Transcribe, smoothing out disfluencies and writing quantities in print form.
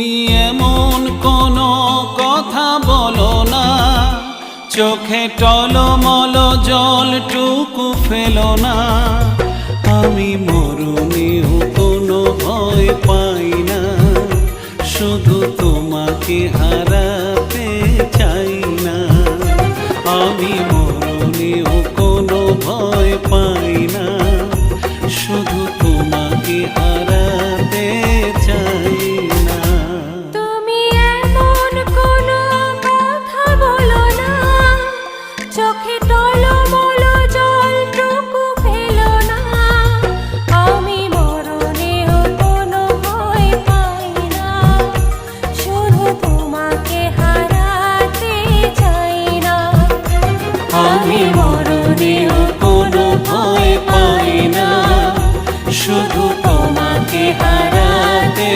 তুমি এমন কোনো কথা বলো না, চোখে টলমল জলটুকু ফেলো না। আমি মরণেও কোনো ভয় পাই না, শুধু তোমাকে হারাতে চাই না। আমি মরণেও কোনো ভয় পাই না, শুধু তোমাকে হারাতে চাই না। তুমি এমন কোনো কথা বলো না, চোখে টলমল জলটুকু ফেলো না। আমি মরণেও কোনো ভয় পাই না, শুধু তোমাকে হারাতে চাই না। আমি মরণেও কোনো ভয় পাই না, শুধু তোমাকে হারাতে